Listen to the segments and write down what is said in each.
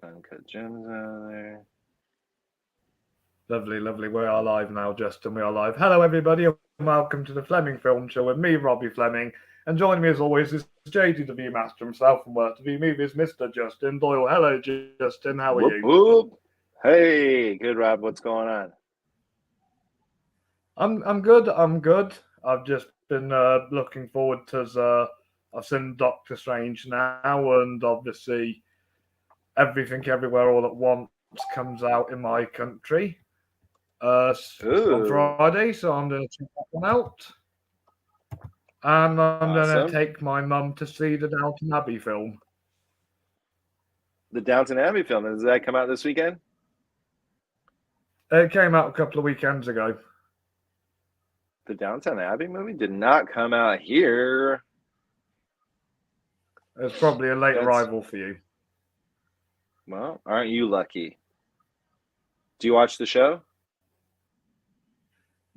Uncut Gems out there. Lovely, lovely. We are live now, Justin. We are live. Hello, everybody, and welcome to the Fleming Film Show with me, Robbie Fleming. And joining me, as always, is JDW Master himself from Worth TV Movies, Mr. Justin Doyle. Hello, Justin. How are Whoop, you? whoop. Hey, good, Rob. What's going on? I'm good. I'm good. I've just been looking forward to. I've seen Doctor Strange now, and obviously, Everything Everywhere All at Once comes out in my country on Friday, so I'm going to check that one out. And I'm going to take my mum to see the Downton Abbey film. The Downton Abbey film, does that come out this weekend? It came out a couple of weekends ago. The Downton Abbey movie did not come out here. It's probably a late arrival for you. Well, aren't you lucky? Do you watch the show?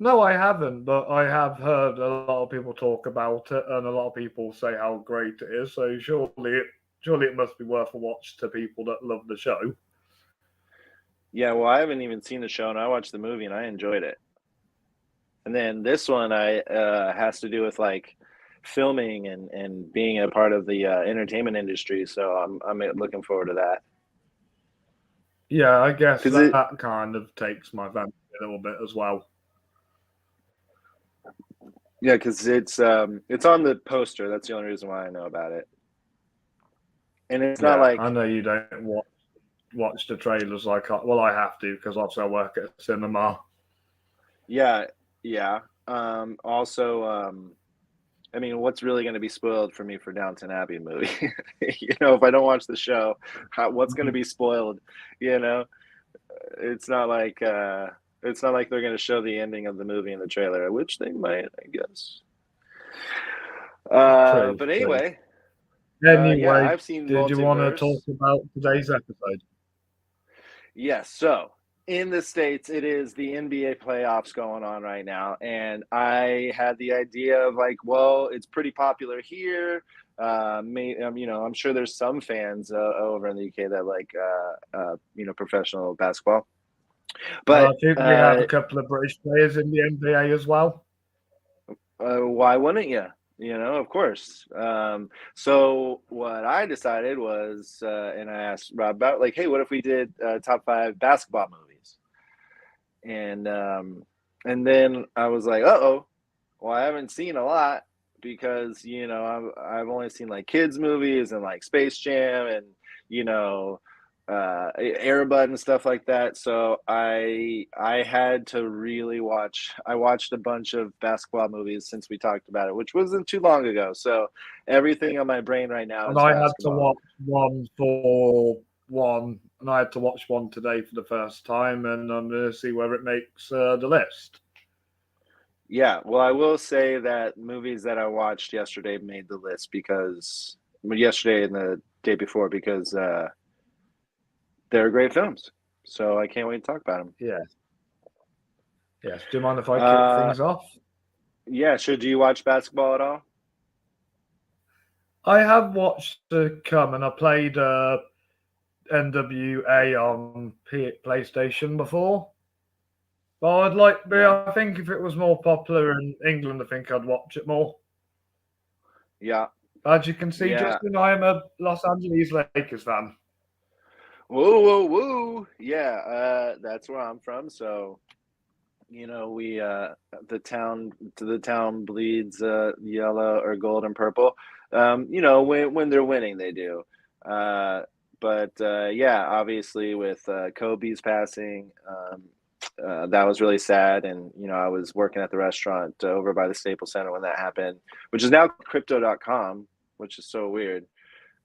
No, I haven't, but I have heard a lot of people talk about it, and a lot of people say how great it is. So surely it must be worth a watch to people that love the show. Yeah, well, I haven't even seen the show, and I watched the movie, and I enjoyed it. And then this one has to do with like filming and being a part of the entertainment industry. So I'm looking forward to that. Yeah, I guess that kind of takes my fancy a little bit as well. Yeah, because it's on the poster. That's the only reason why I know about it. And it's not like I know you don't watch the trailers like I have to because obviously I work at a cinema. Yeah. Also, I mean, what's really going to be spoiled for me for Downton Abbey movie? If I don't watch the show, what's going to be spoiled? It's not like they're going to show the ending of the movie in the trailer, which they might, I guess. But anyway. I've seen did you want to talk about today's episode? Yes. So in the States, it is the NBA playoffs going on right now. And I had the idea of like, well, it's pretty popular here. I'm sure there's some fans over in the UK that like, professional basketball. But I think we have a couple of British players in the NBA as well. Why wouldn't you? Of course. So what I decided was, and I asked Rob about, like, hey, what if we did top 5 basketball movies? And then I was like, well, I haven't seen a lot because I've only seen like kids movies and like Space Jam and Air Bud and stuff like that. So I had to really watch. I watched a bunch of basketball movies since we talked about it, which wasn't too long ago. So everything on my brain right now is basketball. I had to watch one, and I had to watch one today for the first time, and I'm going to see where it makes the list. Yeah, well, I will say that movies that I watched yesterday made the list because yesterday and the day before because they're great films. So I can't wait to talk about them. Yes. Do you mind if I kick things off? Yeah, sure. Do you watch basketball at all? I have watched come, and I played NWA on PlayStation before. But I think if it was more popular in England, I think I'd watch it more. Yeah. As you can see, Justin, I am a Los Angeles Lakers fan. Woo. Yeah, that's where I'm from. So, we the town bleeds yellow or gold and purple. When they're winning, they do. But obviously with Kobe's passing, that was really sad. And, I was working at the restaurant over by the Staples Center when that happened, which is now crypto.com, which is so weird.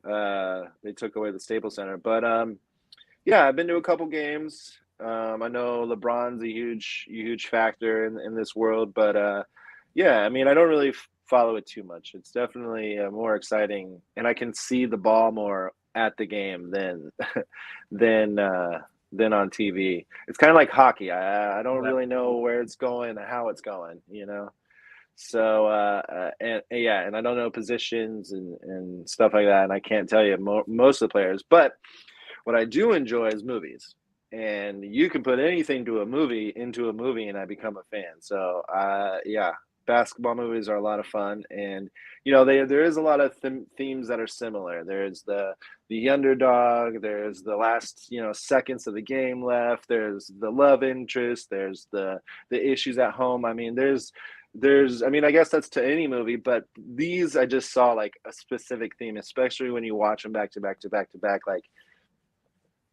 They took away the Staples Center. But, I've been to a couple games. I know LeBron's a huge factor in this world. But, I don't really follow it too much. It's definitely more exciting. And I can see the ball more at the game than on TV. It's kind of like hockey. I don't really know where it's going and how it's going, So, and I don't know positions and stuff like that. And I can't tell you most of the players. But What I do enjoy is movies, and you can put anything into a movie, and I become a fan. So, yeah, basketball movies are a lot of fun, and there is a lot of themes that are similar. There's the underdog. There's the last seconds of the game left. There's the love interest. There's the issues at home. I mean, I mean, I guess that's to any movie, but these I just saw like a specific theme, especially when you watch them back to back to back to back. Like,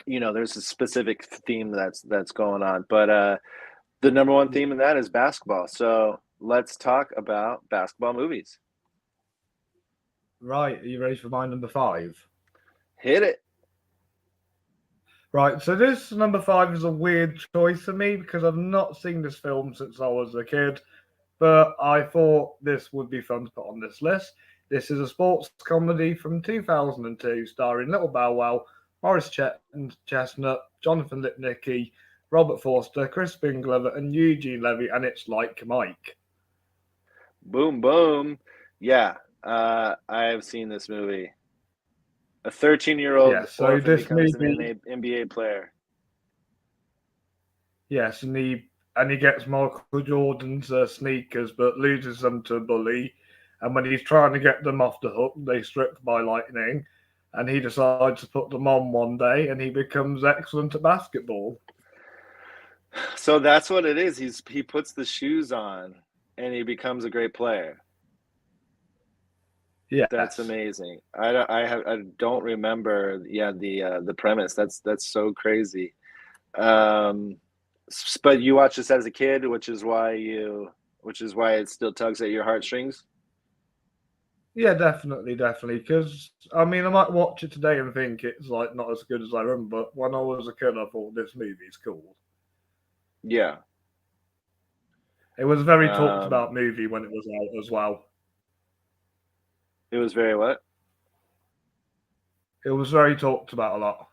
there's a specific theme that's going on. But the number one theme in that is basketball. So let's talk about basketball movies. Right, are you ready for my number 5? Hit it. Right, so this number 5 is a weird choice for me because I've not seen this film since I was a kid, but I thought this would be fun to put on this list. This is a sports comedy from 2002 starring Little Bow Wow, Morris Chestnut, Jonathan Lipnicki, Robert Forster, Crispin Glover, and Eugene Levy, and it's Like Mike. Boom, boom. Yeah, I have seen this movie. A 13-year-old orphan becomes an NBA player. Yes, and he gets Michael Jordan's sneakers, but loses them to a bully. And when he's trying to get them off the hook, they stripped by lightning. And he decides to put them on one day, and he becomes excellent at basketball. So that's what it is. He puts the shoes on, and he becomes a great player. Yeah, that's amazing. I don't remember. Yeah, the premise. That's so crazy. But you watched this as a kid, which is why it still tugs at your heartstrings. Yeah, definitely. Because I mean, I might watch it today and think it's like not as good as I remember. But when I was a kid, I thought this movie's cool. Yeah, it was a very talked about movie when it was out as well. It was very what? It was very talked about a lot.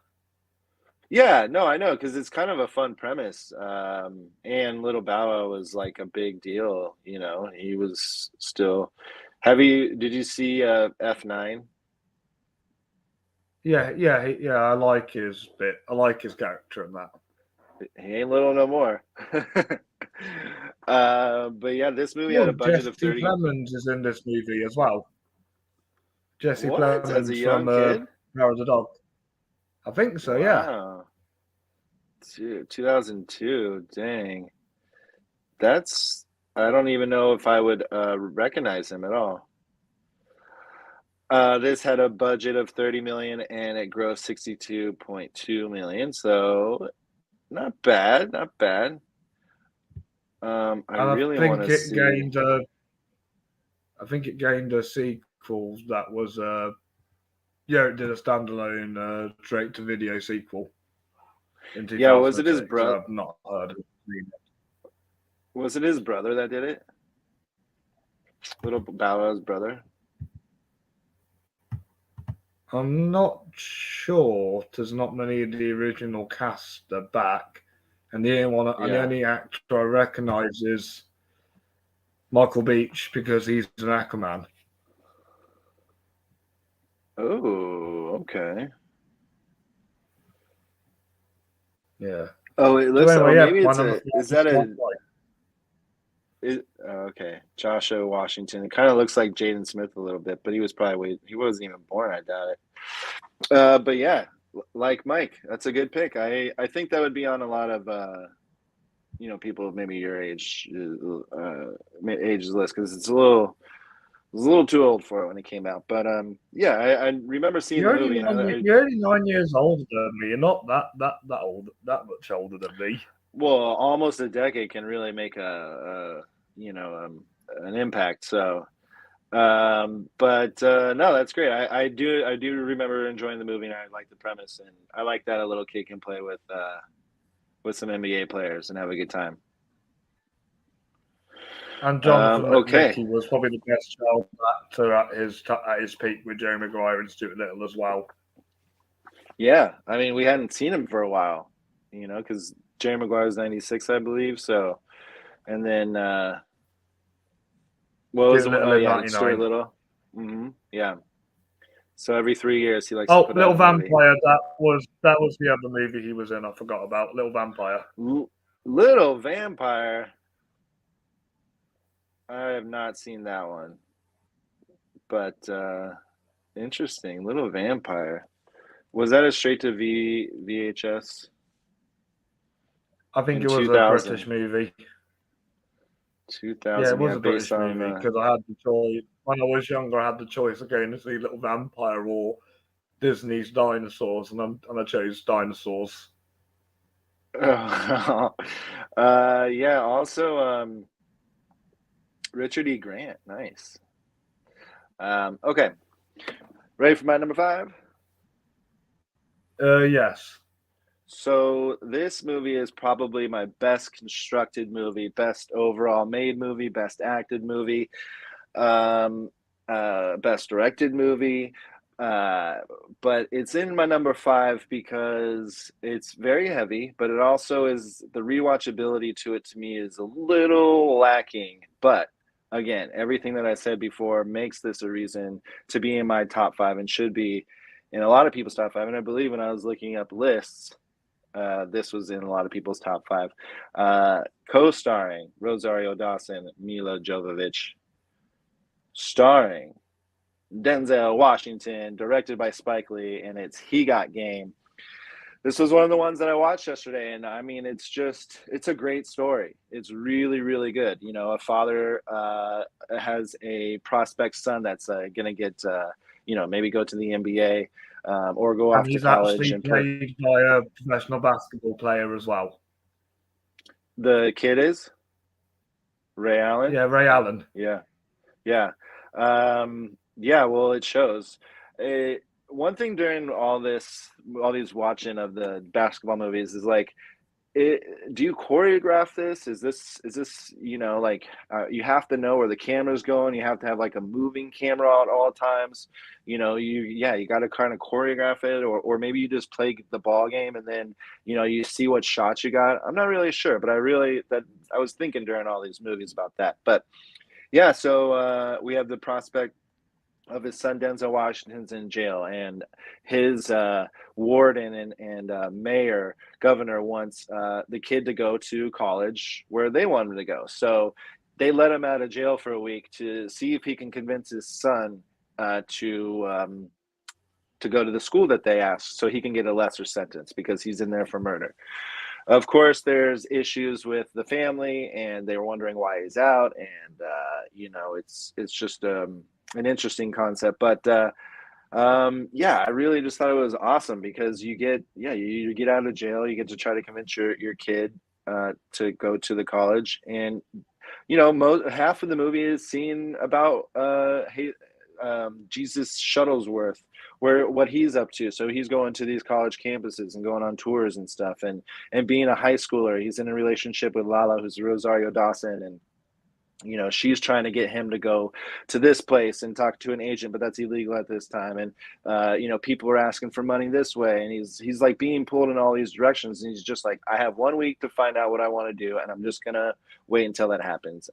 Yeah, no, I know, because it's kind of a fun premise. And Little Bow Wow was like a big deal. He was still. Did you see F9? Yeah. I like his bit. I like his character in that. He ain't little no more. But yeah, this movie had a budget of 30. Jesse Plemons is in this movie as well. Jesse Plemons as a young from kid? Power of the Dog. I think so. Wow. Yeah. 2002. Dang. I don't even know if I would recognize him at all. This had a budget of 30 million and it grossed 62.2 million. So not bad. I really want to see. I think it gained a sequel that was it did a standalone straight to video sequel. Yeah, was it his brother? I've not heard of it. Was it his brother that did it? Little Bow Wow's brother? I'm not sure. There's not many of the original cast are back, and the only actor I recognise is Michael Beach because he's an Aquaman. Oh, okay. Yeah. Oh, it looks. So anyway, maybe it's a. Is that a? Okay, Joshua Washington. It kind of looks like Jaden Smith a little bit, but he wasn't even born. I doubt it. But yeah, Like Mike. That's a good pick. I think that would be on a lot of people maybe your age list because it's a little too old for it when it came out. But yeah, I remember seeing the movie. You're only 9 years older than me. You're not that much older than me. Well, almost a decade can really make an impact. So, but no, that's great. I do remember enjoying the movie, and I like the premise, and I like that a little kid can play with some NBA players and have a good time. And Jonathan Lipnicki was probably the best child actor at his peak with Jerry Maguire and Stuart Little as well. Yeah, I mean, we hadn't seen him for a while, because Jerry Maguire was 96, I believe. So, and then what was it? Oh yeah, Stuart Little. Mm-hmm. Yeah. So every 3 years he likes to Oh, put out Little a movie. Vampire. That was the other movie he was in. I forgot about Little Vampire. Little Vampire. I have not seen that one, but interesting. Little Vampire. Was that a straight to VHS I think in it was a 2000? British movie. Yeah, 2000, it was yeah, a based British on movie because I had the choice. When I was younger, I had the choice of going to see Little Vampire or Disney's Dinosaurs, and I chose Dinosaurs. yeah, also Richard E. Grant. Nice. Okay. Ready for my number 5? Yes. So this movie is probably my best constructed movie, best overall made movie, best acted movie, um, best directed movie. Uh, but it's in my number 5 because it's very heavy, but it also is the rewatchability to it to me is a little lacking. But again, everything that I said before makes this a reason to be in my top 5 and should be in a lot of people's top 5. And I believe when I was looking up lists, this was in a lot of people's top 5. Co-starring Rosario Dawson, Mila Jovovich, starring Denzel Washington, directed by Spike Lee, and it's He Got Game. This was one of the ones that I watched yesterday, and I mean, it's a great story. It's really, really good. You know, a father has a prospect son that's going to get, maybe go to the NBA or go And off to he's college actually and play. played by a professional basketball player as well. The kid is Ray Allen. Yeah, Ray Allen. Yeah. Yeah. Yeah, well, it shows. One thing during all these watching of the basketball movies is like, do you choreograph this? Is this, like you have to know where the camera's going. You have to have like a moving camera at all times. You got to kind of choreograph it, or maybe you just play the ball game and then, you see what shots you got. I'm not really sure, but I was thinking during all these movies about that. But yeah, so we have the prospect of his son Denzel Washington's in jail, and his warden and mayor, governor wants the kid to go to college where they want him to go. So they let him out of jail for a week to see if he can convince his son to go to the school that they asked, so he can get a lesser sentence because he's in there for murder. Of course, there's issues with the family, and they're wondering why he's out, and it's just an interesting concept. But yeah, I really just thought it was awesome because you get out of jail, you get to try to convince your kid to go to the college, and half of the movie is seen about Jesus Shuttlesworth, what he's up to. So he's going to these college campuses and going on tours and stuff, and being a high schooler, he's in a relationship with Lala, who's Rosario Dawson, and she's trying to get him to go to this place and talk to an agent, but that's illegal at this time. And people are asking for money this way, and he's like being pulled in all these directions, and he's just like, I have 1 week to find out what I want to do, and I'm just gonna wait until that happens.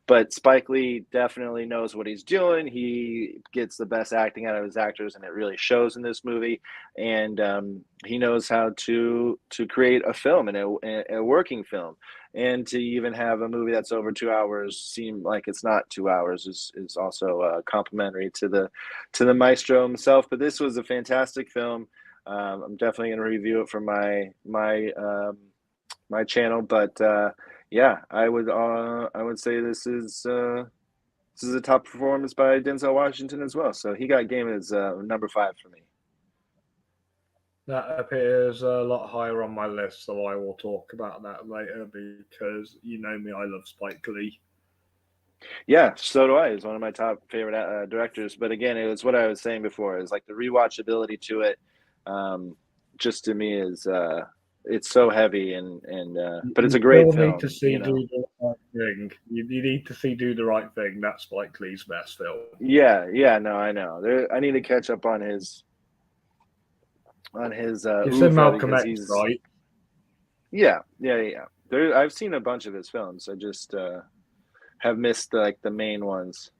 But Spike Lee definitely knows what he's doing. He gets the best acting out of his actors, and it really shows in this movie. And he knows how to create a film and a working film, and to even have a movie that's over 2 hours seem like it's not 2 hours is also complimentary to the maestro himself. But this was a fantastic film. I'm definitely going to review it for my channel. But yeah, I would say this is a top performance by Denzel Washington as well. So He Got Game is number 5 for me. That appears a lot higher on my list, so I will talk about that later because you know me, I love Spike Lee. Yeah, so do I. He's one of my top favorite directors. But again, it was what I was saying before. Is like the rewatchability to it. Just to me is it's so heavy but it's a great film. Need to see Do the Right Thing. You need to see Do the Right Thing. That's Spike Lee's best film. Yeah, no, I know. I need to catch up on his It's in Malcolm X, right? Yeah. I've seen a bunch of his films. I just have missed the main ones.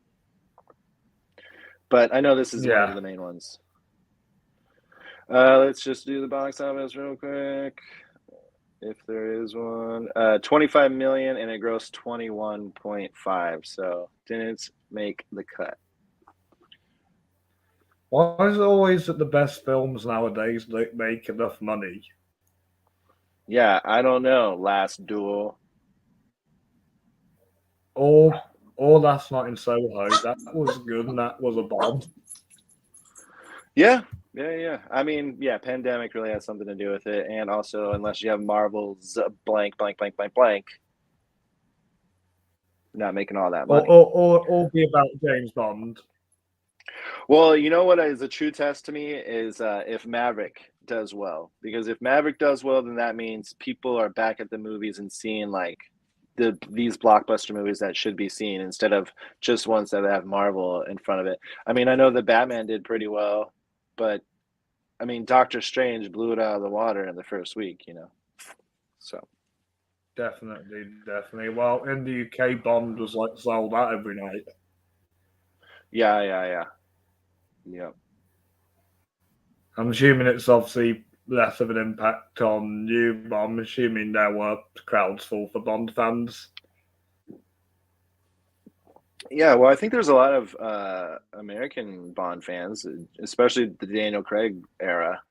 but I know this is one of Yeah. the main ones. Let's just do the box office real quick, if there is one. 25 million, and it grossed 21.5, so didn't make the cut. Why is it always that the best films nowadays don't make enough money? Yeah, I don't know. Last Duel. Or Last Night in Soho, that was good and that was a bomb. Yeah, yeah. I mean, yeah, pandemic really has something to do with it, and also unless you have Marvel's blank, blank, blank, blank, blank, not making all that money. Or be about James Bond. Well, you know what is a true test to me is if Maverick does well, because if Maverick does well, then that means people are back at the movies and seeing like these blockbuster movies that should be seen instead of just ones that have Marvel in front of it. I mean, I know the Batman did pretty well, but I mean, Doctor Strange blew it out of the water in the first week, you know. So Definitely. Well, in the UK, Bond was like sold out every night. yeah. I'm assuming it's obviously less of an impact on you, but I'm assuming there were crowds full for Bond fans. Yeah, well, I think there's a lot of American Bond fans, especially the Daniel Craig era.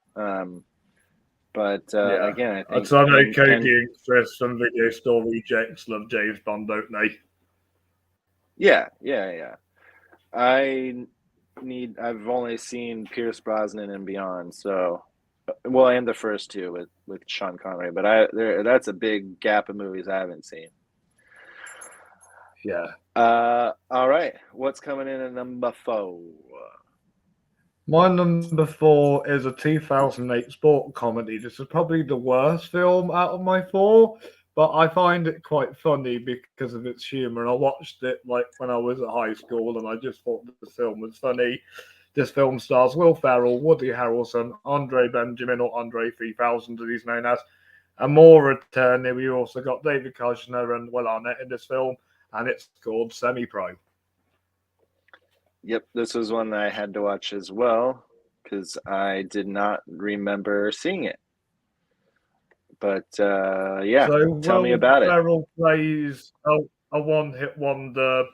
But Yeah. again, I think So I know Cody Chris and Video Store Rejects love James Bond, don't they? yeah. I've only seen Pierce Brosnan and beyond, so well, and the first two with Sean Connery, but that's a big gap of movies I haven't seen. Yeah. All right, what's coming in at number 4? My number 4 is a 2008 sport comedy. This is probably the worst film out of my 4, but I find it quite funny because of its humor. And I watched it like when I was at high school, and I just thought the film was funny. This film stars Will Ferrell, Woody Harrelson, Andre Benjamin, or Andre 3000 as he's known as, and more returning. We also got David Koechner and Will Arnett in this film, and it's called Semi-Pro. Yep, this was one that I had to watch as well because I did not remember seeing it. But yeah, So tell me Will about it. Ferrell plays a one-hit wonder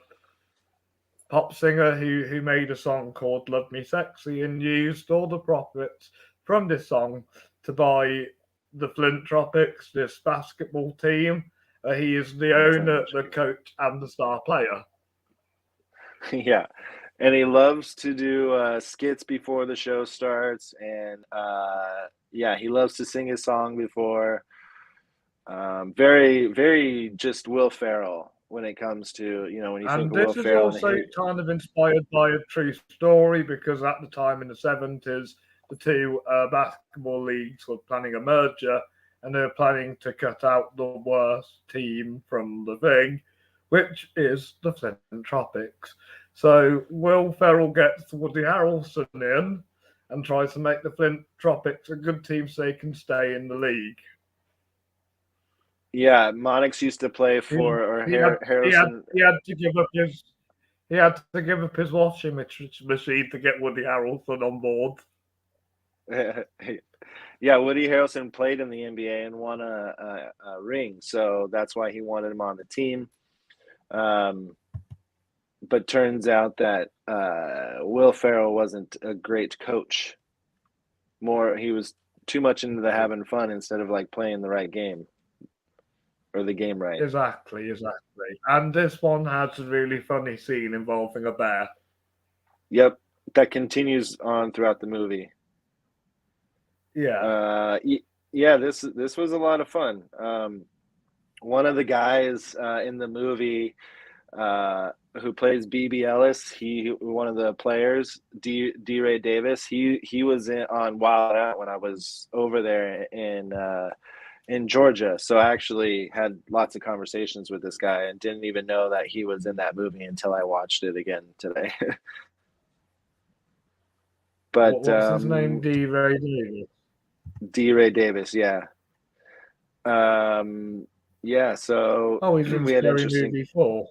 pop singer who made a song called Love Me Sexy and used all the profits from this song to buy the Flint Tropics, this basketball team. He is the owner, the coach, and the star player. Yeah, and he loves to do skits before the show starts, and yeah, he loves to sing his song before. Very just Will Ferrell when it comes to, you know, when you think And of Will this is Ferrell. also kind of inspired by a true story because at the time in the 70s, the two basketball leagues were planning a merger and they were planning to cut out the worst team from the thing, which is the Flint Tropics. So Will Ferrell gets Woody Harrelson in and tries to make the Flint Tropics a good team so they can stay in the league. Yeah, Monix used to play for, or Harrelson. He had to give up his washing machine to get Woody Harrelson on board. Yeah, Woody Harrelson played in the NBA and won a ring, so that's why he wanted him on the team. But turns out that Will Ferrell wasn't a great coach. He was too much into the having fun instead of like playing the right game. Or the game right. Exactly. And this one has a really funny scene involving a bear. Yep, that continues on throughout the movie. Yeah. Yeah, this was a lot of fun. One of the guys in the movie who plays BB Ellis, one of the players, D. Ray Davis, he was on Wild Out when I was over there in Georgia. So I actually had lots of conversations with this guy and didn't even know that he was in that movie until I watched it again today. But what's his name? D. Ray Davis. D. Ray Davis, yeah. Yeah, so he's in we had Scary Movie 4.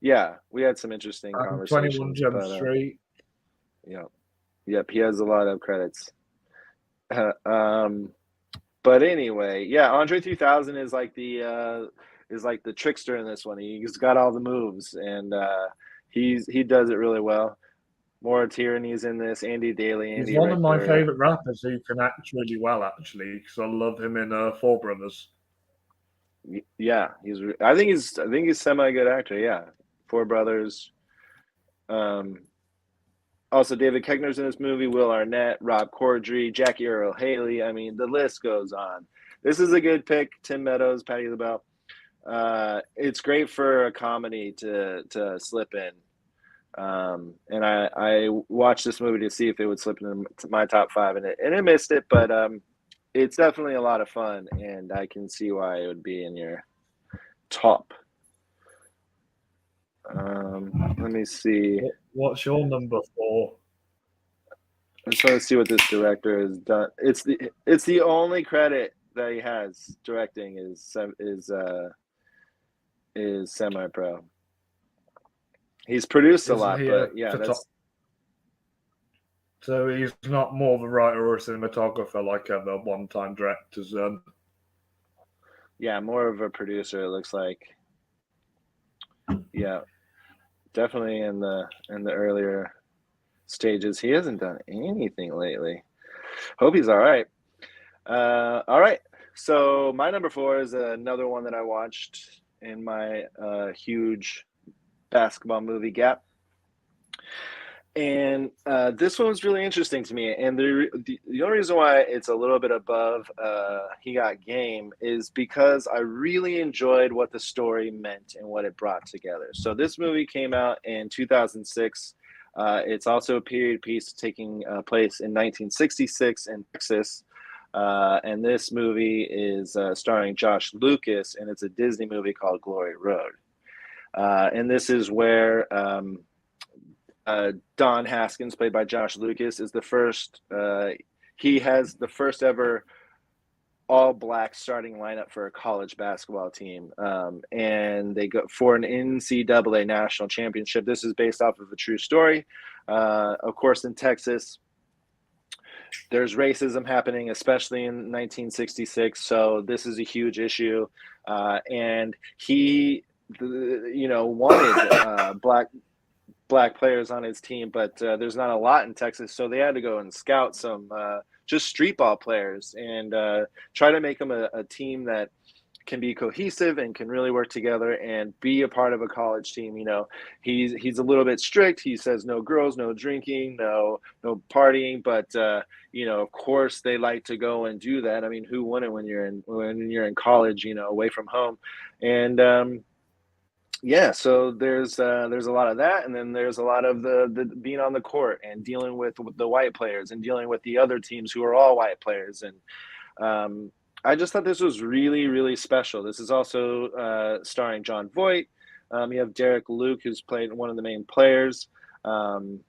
Yeah, we had some interesting 21 conversations. Jump Street. Yep. He has a lot of credits. But anyway, yeah, Andre 3000 is like the trickster in this one. He's got all the moves, and he does it really well. Maura Tierney's in this. Andy Daly, He's Andy one of my Richter. favorite rappers who can act really well, actually, because I love him in Four Brothers. Yeah, I think he's semi good actor. Yeah, Four Brothers. Also, David Koechner's in this movie. Will Arnett, Rob Corddry, Jackie Earle Haley. I mean, the list goes on. This is a good pick. Tim Meadows, Patti LaBelle. It's great for a comedy to slip in. And I watched this movie to see if it would slip into my top 5, and it missed it, but it's definitely a lot of fun, and I can see why it would be in your top. Let me see. What's your number 4? I just want to see what this director has done. It's the only credit that he has directing is semi-pro. He's produced a lot, but yeah, so he's not more of a writer or a cinematographer like other one-time directors. Yeah, more of a producer. It looks like. Yeah, definitely in the earlier stages. He hasn't done anything lately. Hope he's all right. All right. So my number 4 is another one that I watched in my huge basketball movie gap. And this one was really interesting to me. And the only reason why it's a little bit above He Got Game is because I really enjoyed what the story meant and what it brought together. So this movie came out in 2006. It's also a period piece taking place in 1966 in Texas. And this movie is starring Josh Lucas, and it's a Disney movie called Glory Road. And this is where Don Haskins, played by Josh Lucas, is the first. He has the first ever all-black starting lineup for a college basketball team, and they go for an NCAA national championship. This is based off of a true story. Of course, in Texas, there's racism happening, especially in 1966. So this is a huge issue, and he, wanted black players on his team, but there's not a lot in Texas, so they had to go and scout some just street ball players and try to make them a team that can be cohesive and can really work together and be a part of a college team. He's a little bit strict. He says no girls, no drinking, no partying, but of course they like to go and do that. I mean, who wouldn't when you're in college, away from home, and yeah, so there's a lot of that, and then there's a lot of the being on the court and dealing with the white players and dealing with the other teams who are all white players, and I just thought this was really, really special. This is also starring Jon Voight. You have Derek Luke, who's played one of the main players, and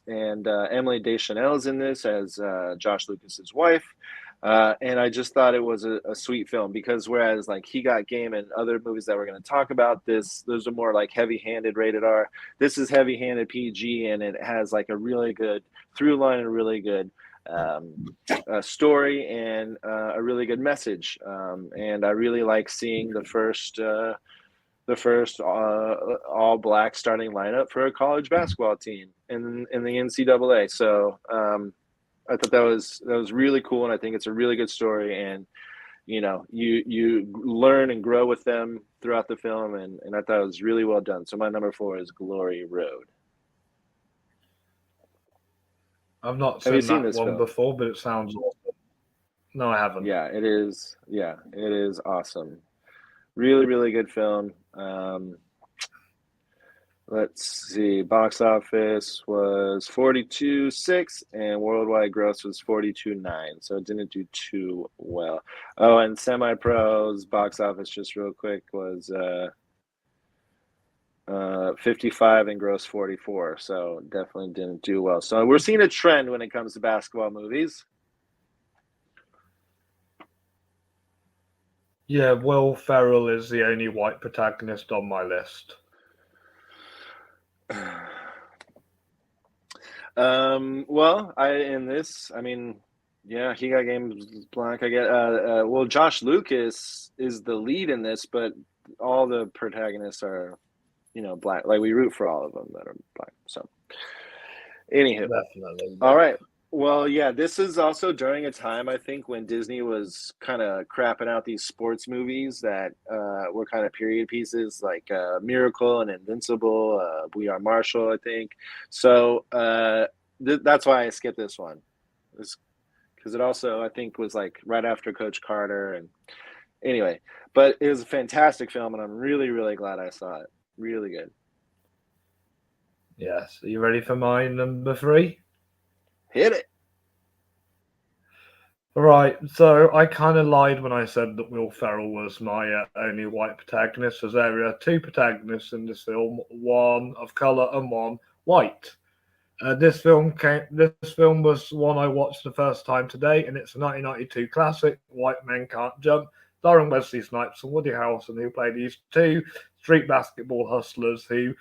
Emily Deschanel is in this as Josh Lucas's wife. And I just thought it was a sweet film, because whereas like He Got Game and other movies that we're going to talk about, those are more like heavy-handed rated R. This is heavy-handed PG, and it has like a really good through line, a really good story, and a really good message. And I really like seeing the first all black starting lineup for a college basketball team in the NCAA. So I thought that was really cool, and I think it's a really good story, and you learn and grow with them throughout the film, and I thought it was really well done. So my number 4 is Glory Road. I've not seen that one film before, but it sounds awesome. No, I haven't. Yeah, it is. Yeah, it is awesome. Really, really good film. Let's see. Box office was 42.6, and worldwide gross was 42.9. So it didn't do too well. Oh, and Semi-Pro's box office, just real quick, was 55 and gross 44. So definitely didn't do well. So we're seeing a trend when it comes to basketball movies. Yeah, Will Ferrell is the only white protagonist on my list. Well, I mean, yeah, he got games blank. I get. Well, Josh Lucas is the lead in this, but all the protagonists are, black. Like we root for all of them that are black. So, anywho, Definitely, all yeah. right. Well, yeah, this is also during a time I think when Disney was kind of crapping out these sports movies that were kind of period pieces, like Miracle and Invincible, We Are Marshall, I think. So that's why I skipped this one, because it also I think was like right after Coach Carter, and anyway, but it was a fantastic film, and I'm really really glad I saw it. Really good. Yes. Are you ready for my number three? Hit it. Right, so I kind of lied when I said that Will Ferrell was my only white protagonist, as there are two protagonists in this film, one of color and one white. This film was one I watched the first time today, and it's a 1992 classic, White Men Can't Jump, starring Wesley Snipes and Woody Harrelson, who play these two street basketball hustlers who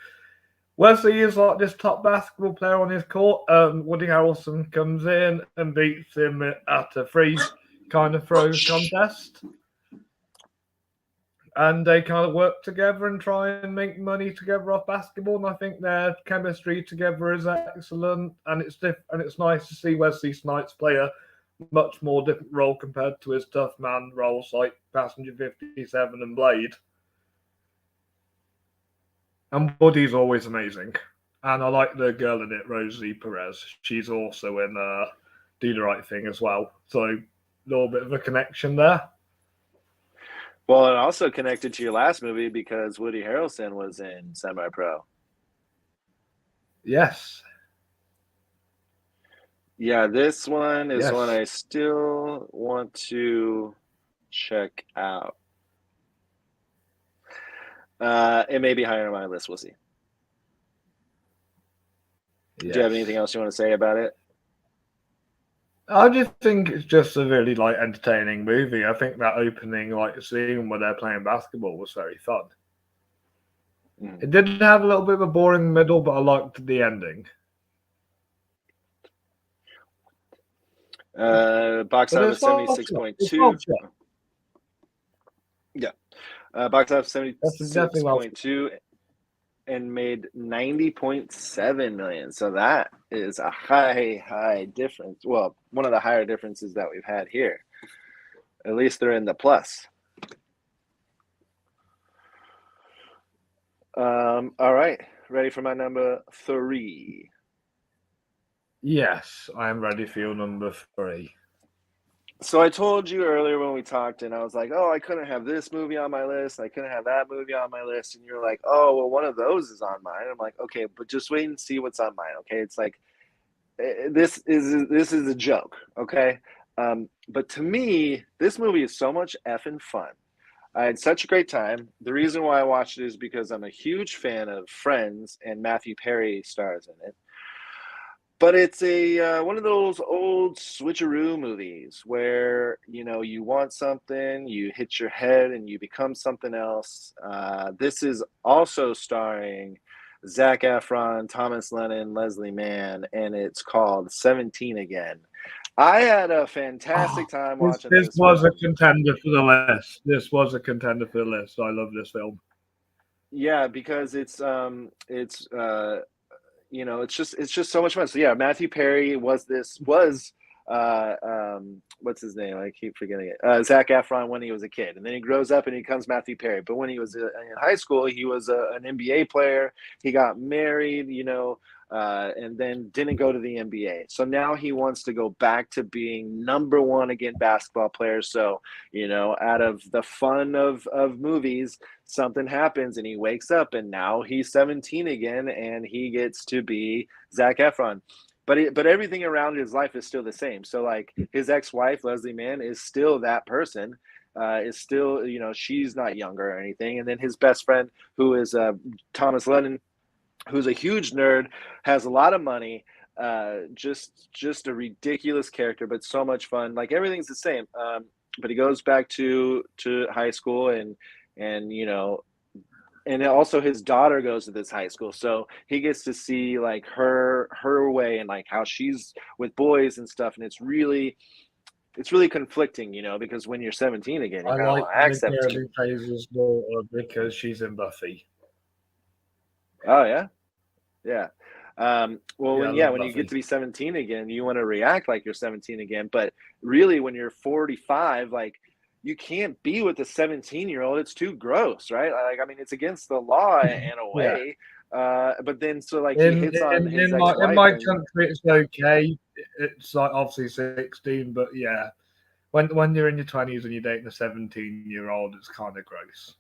Wesley is like this top basketball player on his court. Woody Harrelson comes in and beats him at a free kind of throw contest. And they kind of work together and try and make money together off basketball. And I think their chemistry together is excellent. And it's nice to see Wesley Snipes play a much more different role compared to his tough man roles like Passenger 57 and Blade. And Woody's always amazing. And I like the girl in it, Rosie Perez. She's also in Do the Right Thing as well. So a little bit of a connection there. Well, it also connected to your last movie because Woody Harrelson was in Semi Pro. Yes. Yeah, this one is one Yes. I still want to check out. It may be higher on my list. We'll see. Yes. Do you have anything else you want to say about it? I just think it's just a really entertaining movie. I think that opening scene where they're playing basketball was very fun. Mm. It did have a little bit of a boring middle, but I liked the ending. Box But office it's well 76.2. shot. Yeah. Box office Definitely well shot. 76.2 and made 90.7 million. So that is a high difference. Well, one of the higher differences that we've had here. At least they're in the plus. All right. Ready for my number 3? Yes, I am ready for your number 3. So I told you earlier when we talked, and I was like, "Oh, I couldn't have this movie on my list. I couldn't have that movie on my list." And you're like, "Oh, well, one of those is on mine." I'm like, "Okay, but just wait and see what's on mine." Okay, it's like this is a joke. Okay, but to me, this movie is so much effing fun. I had such a great time. The reason why I watched it is because I'm a huge fan of Friends, and Matthew Perry stars in it. But it's a one of those old switcheroo movies where you want something, you hit your head, and you become something else. This is also starring Zac Efron, Thomas Lennon, Leslie Mann, and it's called 17 Again. I had a fantastic time watching This this was a film. contender for the list. This was a contender for the list. I love this film. Yeah, because it's just so much fun. So yeah, Matthew Perry was what's his name? I keep forgetting it. Zac Efron when he was a kid, and then he grows up and he becomes Matthew Perry. But when he was in high school, he was an NBA player. He got married, and then didn't go to the NBA. So now he wants to go back to being number one again basketball player. So out of the fun of movies, something happens and he wakes up and now he's 17 again and he gets to be Zac Efron. But everything around his life is still the same. So like his ex-wife, Leslie Mann, is still that person. Is still, she's not younger or anything. And then his best friend, who is Thomas Lennon, who's a huge nerd, has a lot of money, just a ridiculous character, but so much fun. Like everything's the same. But he goes back to high school and and also his daughter goes to this high school, so he gets to see like her way and like how she's with boys and stuff, and it's really conflicting, because when you're 17 again, you I kind of like want to act the girl 17. who plays his daughter because she's in Buffy. Oh yeah, yeah. Well, Yeah, I when love you get to Buffy. be 17 again, you want to react like you're 17 again. But really, when you're 45, like you can't be with a 17-year-old. It's too gross, right? Like, I mean, it's against the law in a Yeah. way. But then, so like he In hits on his in ex-wife, my and country, it's okay. It's like obviously 16, but yeah, when you're in your 20s and you're dating a 17-year-old, it's kind of gross.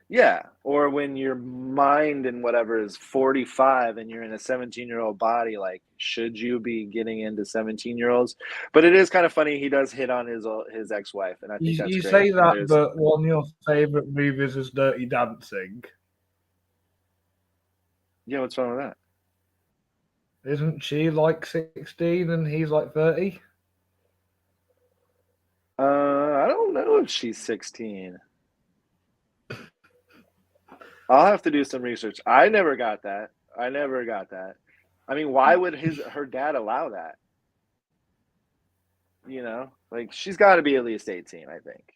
yeah, or when your mind and whatever is 45 and you're in a 17-year-old body, like, should you be getting into 17-year-olds? But it is kind of funny. He does hit on his ex-wife, and I think that's You great. say And that, there's but one of your favorite movies is Dirty Dancing. yeah, what's wrong with that? Isn't she like 16 and he's like 30? I don't know if she's 16. I'll have to do some research. I never got that. I never got that. I mean, why would her dad allow that? Like she's got to be at least 18, I think.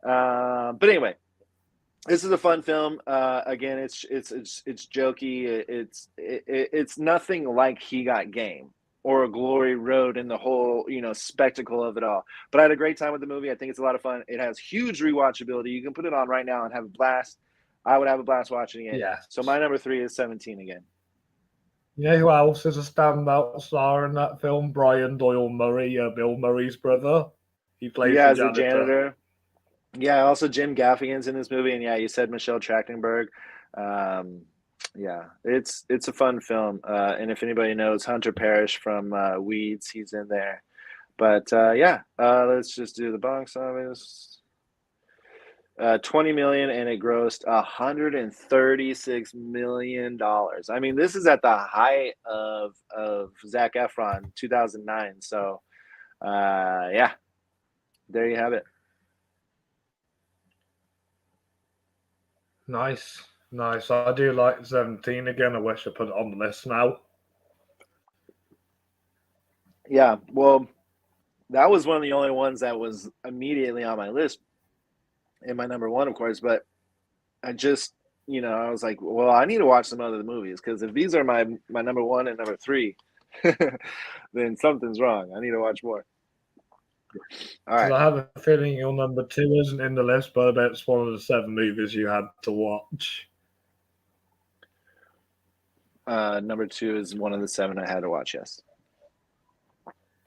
But anyway, this is a fun film. Again, it's jokey. It's nothing like He Got Game or Glory Road and the whole spectacle of it all. But I had a great time with the movie. I think it's a lot of fun. It has huge rewatchability. You can put it on right now and have a blast. I would have a blast watching it. Yes. So my number 3 is 17 again. You know who else is a standout star in that film? Brian Doyle Murray, Bill Murray's brother. He plays Yeah, the as a janitor. janitor. Yeah, also Jim Gaffigan's in this movie, and yeah, you said Michelle Trachtenberg. Um, yeah, it's a fun film, and if anybody knows Hunter Parrish from Weeds, he's in there. But yeah, let's just do the box office. 20 million, and it grossed $136 million. I mean, this is at the height of Zac Efron, 2009. So, yeah, there you have it. Nice. Nice. I do like 17 again. I wish I put it on the list now. Yeah, well, that was one of the only ones that was immediately on my list, in my number 1, of course. But I just, I was like, well, I need to watch some other movies, because if these are my number 1 and number 3, then something's wrong. I need to watch more. All Because right. I have a feeling your number 2 isn't in the list, but I bet it's one of the 7 movies you had to watch. Number 2 is one of the 7 I had to watch. Yes.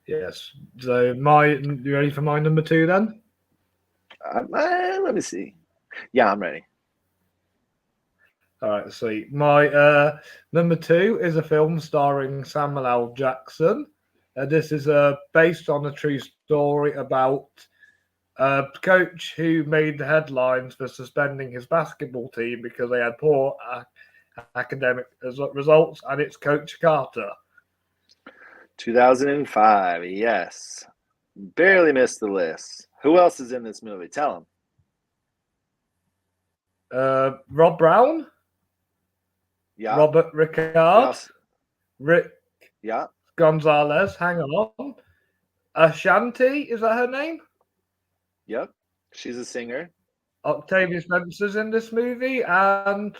Yes. So you ready for my number 2 then? Let me see. Yeah, I'm ready. All right, sweet. My number 2 is a film starring Samuel L. Jackson. This is based on a true story about a coach who made the headlines for suspending his basketball team because they had poor academic results, and it's Coach Carter. 2005. Yes. Barely missed the list. Who else is in this movie? Tell him. Rob Brown. Yeah. Robert Rickard. Yes. Rick. Yeah. Gonzalez. Hang on. Ashanti, is that her name? Yep. She's a singer. Octavia Spencer's in this movie, and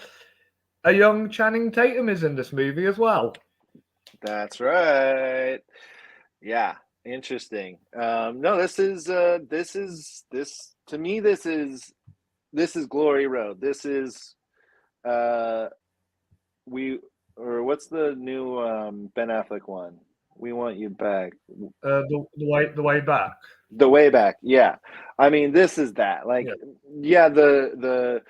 a young Channing Tatum is in this movie as well. That's right. Yeah. Interesting. No, this is to me, this is Glory Road. This is what's the new Ben Affleck one? We Want You Back. The way back. The Way Back. Yeah. I mean, this is that. Like, yeah, the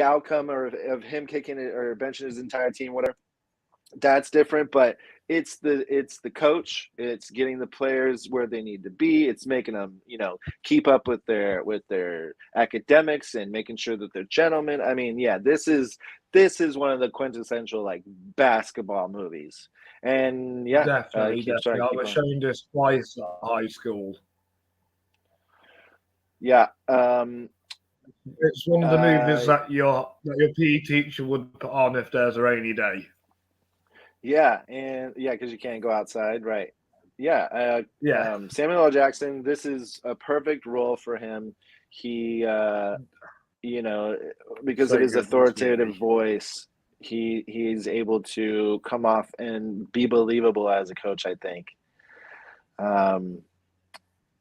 outcome of him kicking it or benching his entire team, whatever, that's different. But it's the coach. It's getting the players where they need to be. It's making them, keep up with their academics and making sure that they're gentlemen. I mean, yeah, this is one of the quintessential like basketball movies. And yeah, definitely. I was shown this twice at high school. Yeah. It's one of the movies Uh, that your PE teacher would put on if there's a rainy day. yeah, and yeah, because you can't go outside, right? Yeah, Yeah, Samuel L. Jackson. This is a perfect role for him. He, you know, because of so his good in this authoritative movie. voice, he's able to come off and be believable as a coach, I think. Um,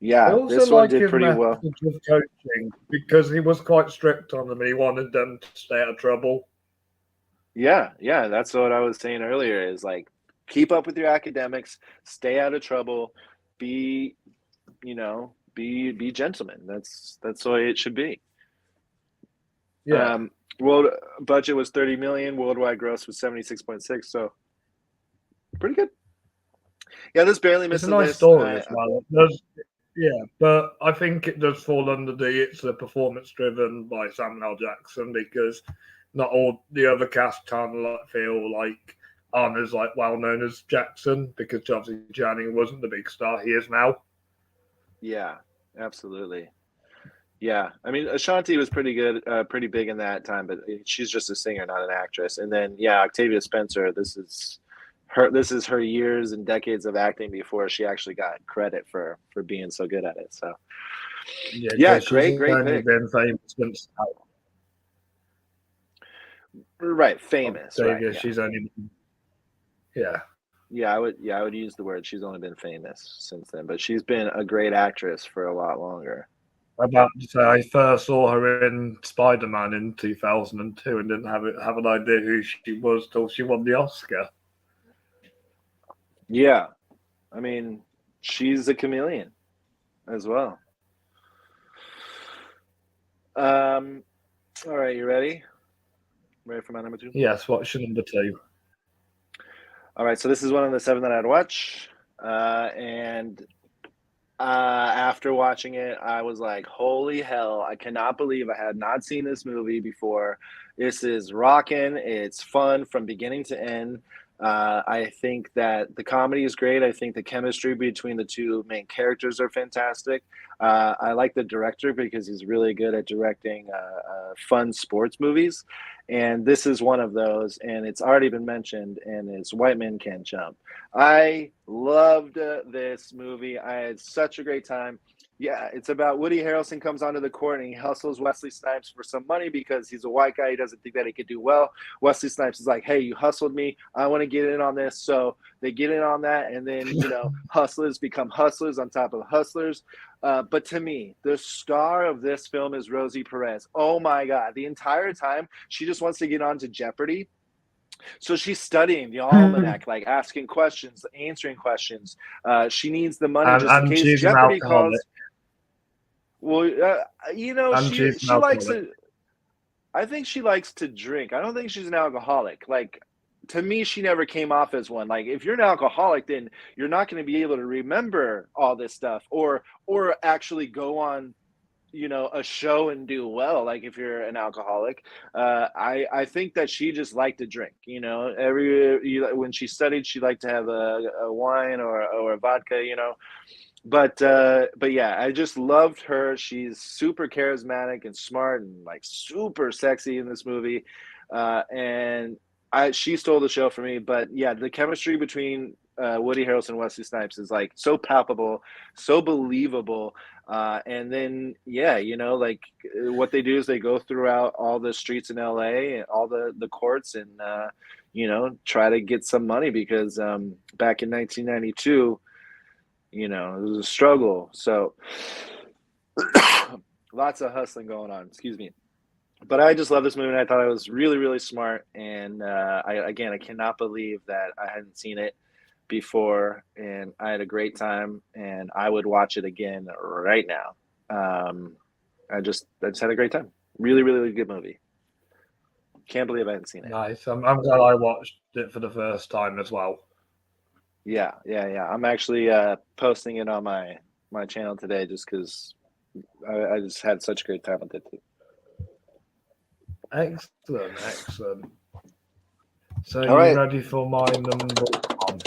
I yeah, also this one like did his pretty well. methods of coaching because he was quite strict on them. He wanted them to stay out of trouble. Yeah, yeah, that's what I was saying earlier is like keep up with your academics, stay out of trouble, be, be gentlemen. That's the way it should be. Yeah, World budget was 30 million, worldwide gross was 76.6, so pretty good. Yeah, this barely it's missed a the nice list. story as well. It does, yeah, but I think it does fall under it's a performance driven by Samuel L. Jackson because not all the other cast kind of feel like aren't as like well known as Jackson because obviously Channing wasn't the big star he is now. Yeah, absolutely. Yeah, I mean Ashanti was pretty good, pretty big in that time, but she's just a singer, not an actress. And then yeah, Octavia Spencer. This is her years and decades of acting before she actually got credit for being so good at it. So Yeah, yeah, because she's great only pick. been famous since Right, famous. Right, Octavia. yeah, She's only yeah. yeah, I would use the word. She's only been famous since then, but she's been a great actress for a lot longer. About to say, I first saw her in Spider-Man in 2002 and didn't have an idea who she was till she won the Oscar. Yeah, I mean she's a chameleon as well. Um, all right, you ready? Ready for my number two? Yes, what's your number two? All right, so this is one of the seven that I'd watch, and after watching it, I was like, "Holy hell! I cannot believe I had not seen this movie before. This is rocking. It's fun from beginning to end. I think that the comedy is great. I think the chemistry between the two main characters are fantastic. I like the director because he's really good at directing fun sports movies, and this is one of those. And it's already been mentioned, and it's White Men Can't Jump. I loved this movie. I had such a great time. Yeah, it's about Woody Harrelson comes onto the court and he hustles Wesley Snipes for some money because he's a white guy. He doesn't think that he could do well. Wesley Snipes is like, "Hey, you hustled me. I want to get in on this." So they get in on that, and then hustlers become hustlers on top of hustlers. But to me, the star of this film is Rosie Perez. Oh my God! The entire time she just wants to get on to Jeopardy. So she's studying the almanac, like asking questions, answering questions. She needs the money just in And case she's an Jeopardy alcoholic. calls. Well, And she's an she likes alcoholic. to. I think she likes to drink. I don't think she's an alcoholic. Like to me, she never came off as one. Like if you're an alcoholic, then you're not going to be able to remember all this stuff, or actually go on a show and do well, like if you're an alcoholic. I think that she just liked to drink, when she studied she liked to have a wine or a vodka, but yeah, I just loved her. She's super charismatic and smart and like super sexy in this movie, and she stole the show for me. But yeah, the chemistry between Woody Harrelson and Wesley Snipes is like so palpable, so believable. And then yeah, like what they do is they go throughout all the streets in LA and all the courts and try to get some money because back in 1992, it was a struggle. So lots of hustling going on. Excuse me. But I just love this movie. And I thought it was really, really smart. And I cannot believe that I hadn't seen it before. And I had a great time. And I would watch it again right now. I just had a great time. Really, really, really good movie. Can't believe I hadn't seen it. Nice. I'm glad I watched it for the first time as well. Yeah. I'm actually posting it on my channel today just because I just had such a great time with it too. Excellent. So All right. ready for my number one?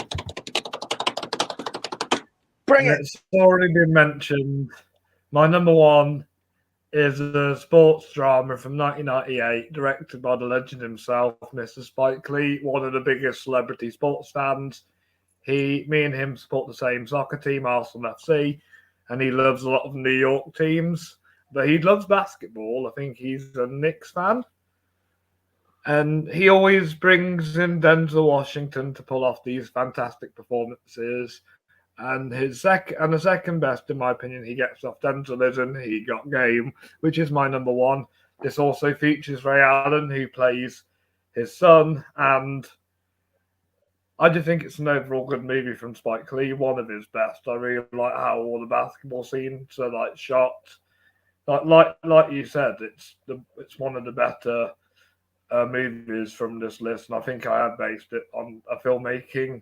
Bring it! It's already been mentioned. My number one is a sports drama from 1998, directed by the legend himself, Mr. Spike Lee, one of the biggest celebrity sports fans. Me and him support the same soccer team, Arsenal FC, and he loves a lot of New York teams. But he loves basketball. I think he's a Knicks fan. And he always brings in Denzel Washington to pull off these fantastic performances. And the second best, in my opinion, he gets off Denzel is in He Got Game, which is my number one. This also features Ray Allen, who plays his son, and I do think it's an overall good movie from Spike Lee, one of his best. I really like how all the basketball scenes are like shot. Like you said, it's one of the better movies from this list, and I think I have based it on a filmmaking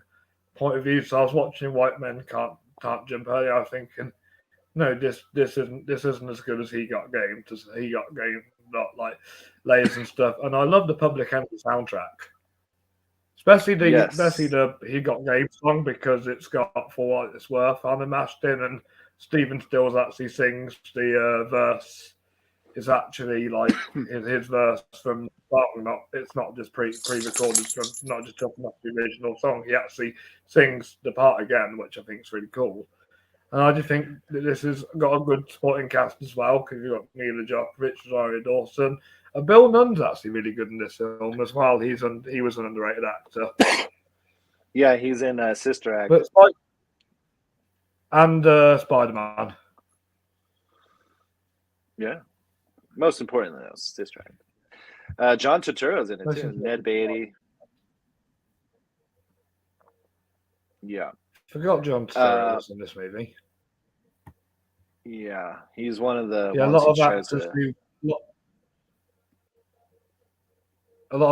point of view. So I was watching White Men Can't Jump earlier. I was thinking, no, this isn't as good as He Got Game. He Got Game, not like layers and stuff. And I love the Public Enemy soundtrack. Especially the He Got Game song, because it's got For What It's Worth on and mashed in, and Stephen Stills actually sings the verse. Is actually like his verse from the song. It's not just pre-recorded from, not just chopping off the original song. He actually sings the part again, which I think is really cool. And I just think that this has got a good supporting cast as well, because you've got Mila Jovovich, Rosario Dawson. Bill Nunn's actually really good in this film as well. He was an underrated actor. Yeah, he's in Sister Act. And Spider-Man. Yeah. Most importantly, though, Sister Act. John Turturro's in it too. Ned Beatty. Yeah. Forgot John Turturro was in this movie. Yeah, he's one of the a lot of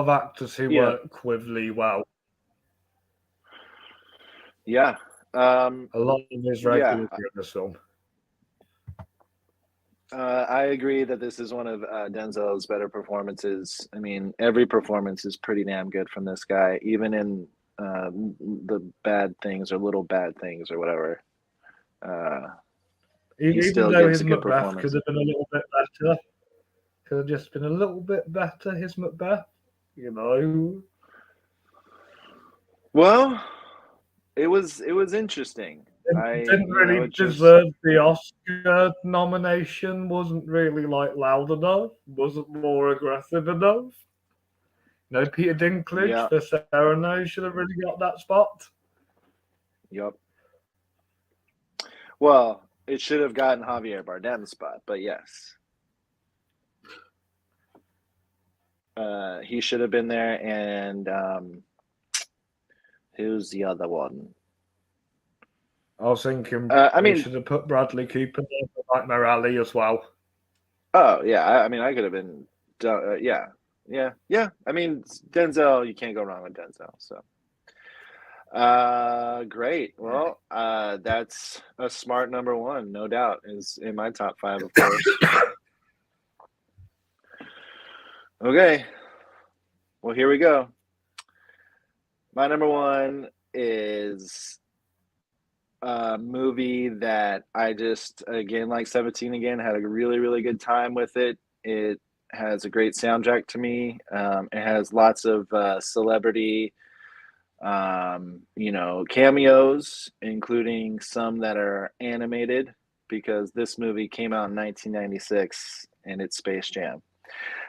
actors who work with Lee well. Yeah. A lot of his regulars in this film. I agree that this is one of Denzel's better performances. I mean, every performance is pretty damn good from this guy, even in the bad things or little bad things or whatever. He still gives a good performance. Could have been a little bit better. Could have just been a little bit better, his Macbeth, you know. Well, it was interesting. Didn't really deserve the Oscar nomination. Wasn't really like loud enough. Wasn't more aggressive enough. No, Peter Dinklage for Cyrano should have really got that spot. Yep. Well, it should have gotten Javier Bardem's spot, but yes. He should have been there, and who's the other one? I was thinking we should have put Bradley Cooper there for Nightmare Alley as well. Oh, yeah. I mean, I could have been... yeah. I mean, Denzel, you can't go wrong with Denzel, so... Great. Well, that's a smart number one, no doubt, is in my top 5, of course. Okay. Well, here we go. My number one is a movie that I just, again, like 17 again, had a really, really good time with it. It has a great soundtrack to me. It has lots of celebrity cameos, including some that are animated, because this movie came out in 1996 and it's Space Jam.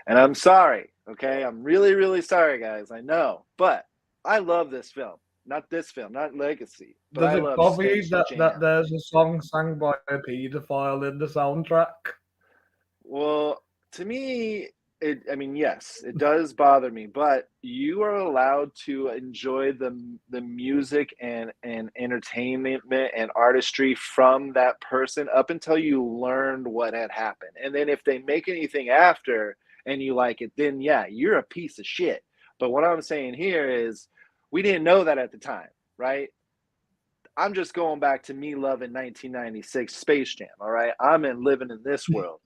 And I'm sorry, okay? I'm really, really sorry, guys. I know, but I love this film. Not this film, not Legacy. But Does it bother you that there's a song sang by a paedophile in the soundtrack? Well, to me, yes, it does bother me, but you are allowed to enjoy the music and entertainment and artistry from that person up until you learned what had happened. And then if they make anything after and you like it, then yeah, you're a piece of shit. But what I'm saying here is we didn't know that at the time, right? I'm just going back to me loving 1996 Space Jam, all right? I'm living in this world.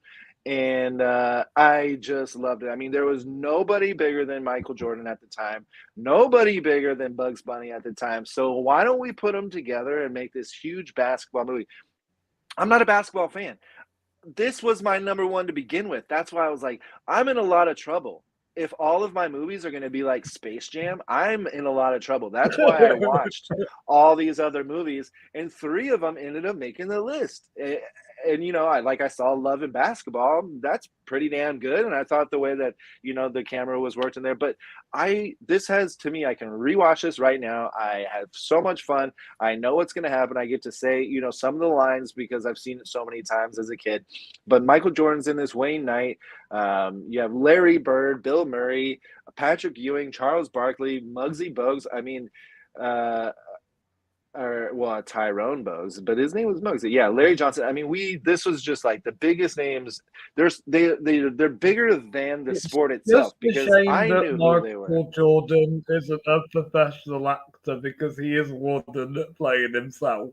And I just loved it. I mean, there was nobody bigger than Michael Jordan at the time, nobody bigger than Bugs Bunny at the time. So why don't we put them together and make this huge basketball movie? I'm not a basketball fan. this was my number one to begin with. That's why I was like, I'm in a lot of trouble. If all of my movies are going to be like Space Jam, I'm in a lot of trouble. That's why I watched all these other movies, and three of them ended up making the list. And I saw Love and Basketball. That's pretty damn good. And I thought the way that the camera was worked in there. But this has, to me, I can rewatch this right now. I have so much fun. I know what's going to happen. I get to say some of the lines because I've seen it so many times as a kid. But Michael Jordan's in this, Wayne Knight. You have Larry Bird, Bill Murray, Patrick Ewing, Charles Barkley, Muggsy Bogues. I mean, Tyrone Bogues, but his name was Muggsy. Yeah, Larry Johnson. I mean, this was just like the biggest names. They're bigger than the sport itself because I knew who they were. Michael Jordan isn't a professional actor because he is wooden at playing himself.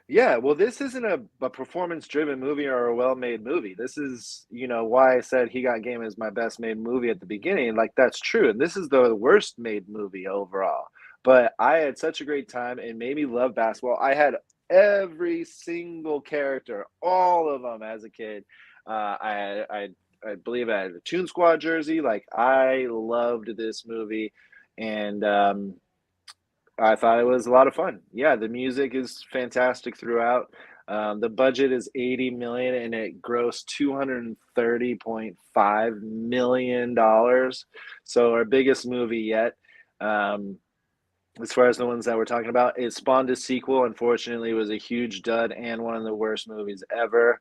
Yeah, well, this isn't a performance-driven movie or a well-made movie. This is, why I said He Got Game is my best-made movie at the beginning. Like, that's true. And this is the worst-made movie overall. But I had such a great time and made me love basketball. I had every single character, all of them as a kid. I believe I had a Toon Squad jersey. Like, I loved this movie. And I thought it was a lot of fun. Yeah, the music is fantastic throughout. The budget is $80 million and it grossed $230.5 million. So our biggest movie yet. As far as the ones that we're talking about, it spawned a sequel. Unfortunately, it was a huge dud and one of the worst movies ever.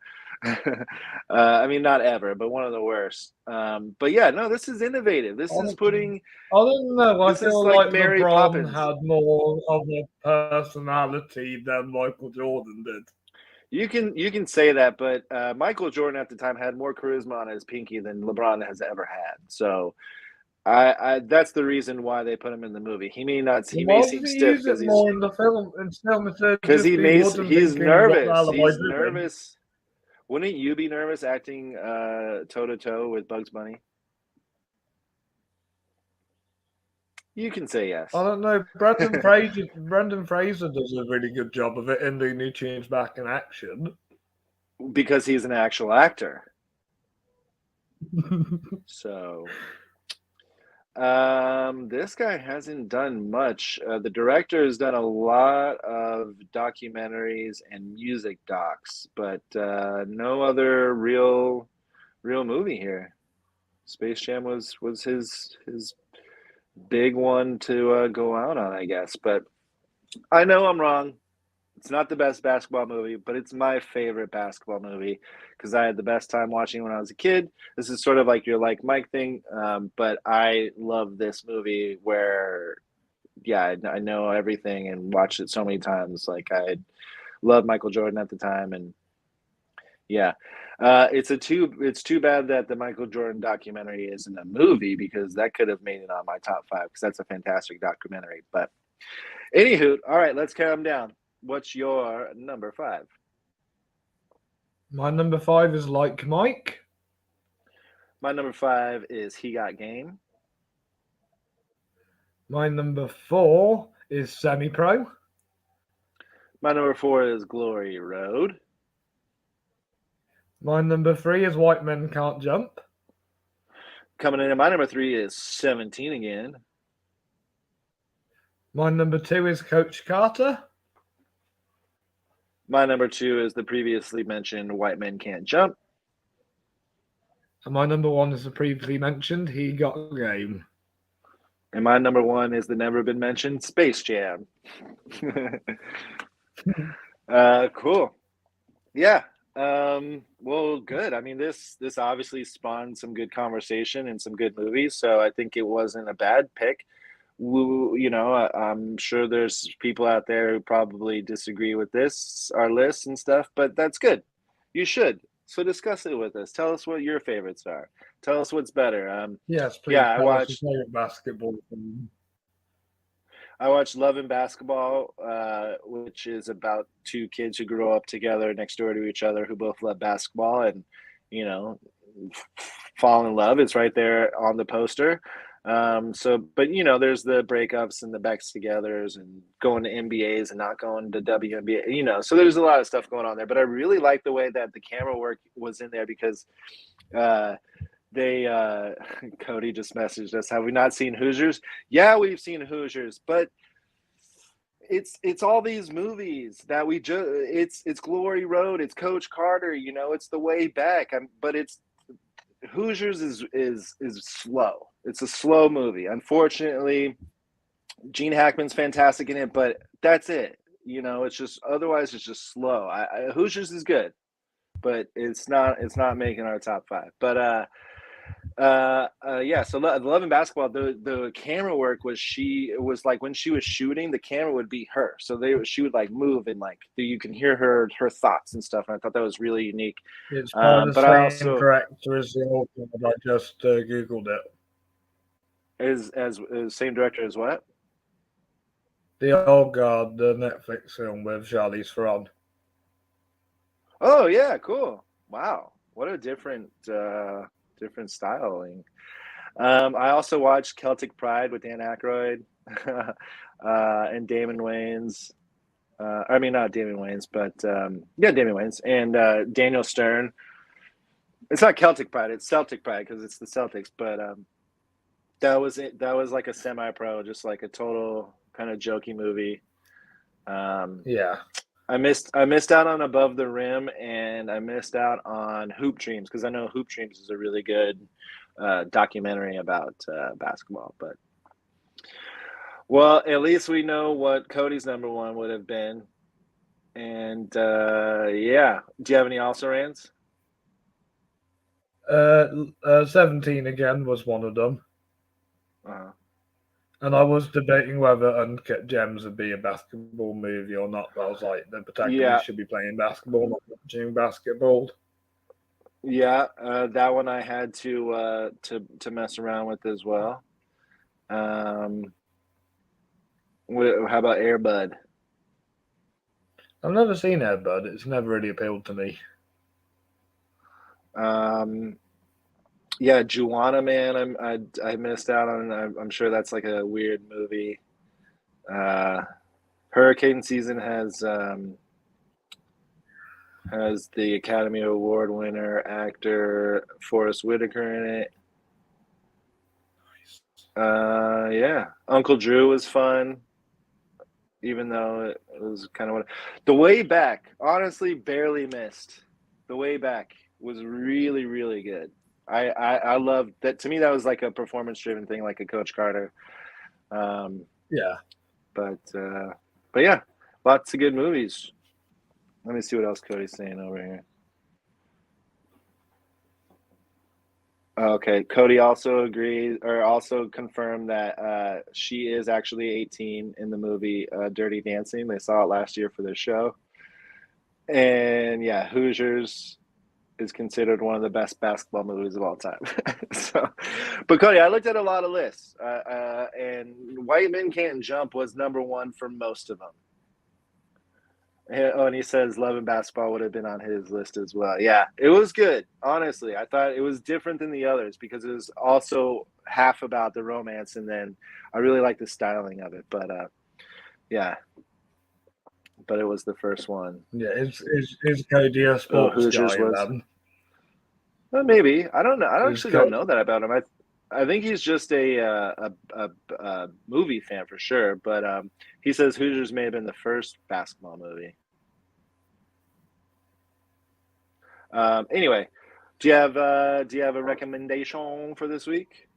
I mean, not ever, but one of the worst. But yeah, no, this is innovative. This is putting. I don't know. I feel like Mary LeBron Poppins had more of a personality than Michael Jordan did. You can say that, but Michael Jordan at the time had more charisma on his pinky than LeBron has ever had. So. I that's the reason why they put him in the movie. He may seem stiff because he's more in the film because he's nervous. He's nervous. Wouldn't you be nervous acting toe to toe with Bugs Bunny? You can say yes. I don't know. Brendan Fraser does a really good job of it in the New Tunes Back in Action because he's an actual actor. So. This guy hasn't done much. The director has done a lot of documentaries and music docs, but no other real movie here. Space Jam was his big one to go out on, I guess. But I know I'm wrong. It's not the best basketball movie, but it's my favorite basketball movie because I had the best time watching when I was a kid. This is sort of like your Like Mike thing, but I love this movie where, yeah, I know everything and watched it so many times. Like I loved Michael Jordan at the time, and yeah, it's too bad that the Michael Jordan documentary isn't a movie because that could have made it on my top 5 because that's a fantastic documentary. But anywho, all right, let's count them down. What's your number 5? My number 5 is Like Mike. My number 5 is He Got Game. My number 4 is Semi-Pro. My number 4 is Glory Road. My number 3 is White Men Can't Jump. Coming in at my number 3 is 17 again. My number 2 is Coach Carter. My number 2 is the previously mentioned White Men Can't Jump. And my number 1 is the previously mentioned He Got Game. And my number 1 is the never been mentioned Space Jam. Cool. Yeah. Well, good. I mean, this obviously spawned some good conversation and some good movies, so I think it wasn't a bad pick. I'm sure there's people out there who probably disagree with our list and stuff, but that's good. You should. So discuss it with us. Tell us what your favorites are. Tell us what's better. Yes, please. Yeah, I watched basketball. I watched Love and Basketball, which is about 2 kids who grow up together next door to each other who both love basketball and, fall in love. It's right there on the poster. But there's the breakups and the backs togethers and going to NBAs and not going to WNBA, so there's a lot of stuff going on there. But I really like the way that the camera work was in there because they Cody just messaged us, have we not seen Hoosiers? Yeah, we've seen Hoosiers, but it's all these movies that we just it's Glory Road, it's Coach Carter, it's The Way Back. But it's Hoosiers is slow. It's a slow movie. Unfortunately, Gene Hackman's fantastic in it, but that's it. It's just otherwise it's just slow. Hoosiers is good, but it's not making our top 5. But yeah. So Love and Basketball, the camera work was like when she was shooting, the camera would be her. So she would like move and like you can hear her thoughts and stuff. And I thought that was really unique. It's by the But I same also director as the old one. I just googled it. is as same director as what? The Old Guard, the Netflix film with Charlize Theron. Oh yeah, cool. Wow, what a different styling. I also watched Celtic Pride with Dan Aykroyd and Damon Wayans. I mean, not Damon Wayans, but yeah, Damon Wayans and Daniel Stern. It's not Celtic Pride; it's Celtic Pride because it's the Celtics. But that was it. That was like a semi-pro, just like a total kind of jokey movie. Yeah. I missed out on Above the Rim, and I missed out on Hoop Dreams because I know Hoop Dreams is a really good documentary about basketball. But well, at least we know what Cody's number 1 would have been. And yeah, do you have any also rans? 17 again was one of them. Uh-huh. And I was debating whether Uncut Gems would be a basketball movie or not. But I was like, the protagonist should be playing basketball, not watching basketball. Yeah, that one I had to mess around with as well. How about Air Bud? I've never seen Air Bud. It's never really appealed to me. Yeah, Juana Man. I missed out on. I'm sure that's like a weird movie. Hurricane Season has the Academy Award winner actor Forrest Whitaker in it. Yeah, Uncle Drew was fun, even though it was kind of The Way Back. Honestly, barely missed. The Way Back was really, really good. I loved that. To me, that was like a performance-driven thing, like a Coach Carter. Yeah. But yeah, lots of good movies. Let me see what else Cody's saying over here. Okay, Cody also agreed or also confirmed that she is actually 18 in the movie Dirty Dancing. They saw it last year for their show. And yeah, Hoosiers is considered one of the best basketball movies of all time. But Cody, I looked at a lot of lists, and White Men Can't Jump was number 1 for most of them. Oh, and he says Love and Basketball would have been on his list as well. Yeah, it was good. Honestly, I thought it was different than the others because it was also half about the romance, and then I really like the styling of it. But yeah, but it was the first one. Yeah, is Cody a sports guy then? Well, maybe. I don't know. I actually don't know that about him. I think he's just a movie fan for sure. But he says Hoosiers may have been the first basketball movie. Anyway, do you have a recommendation for this week?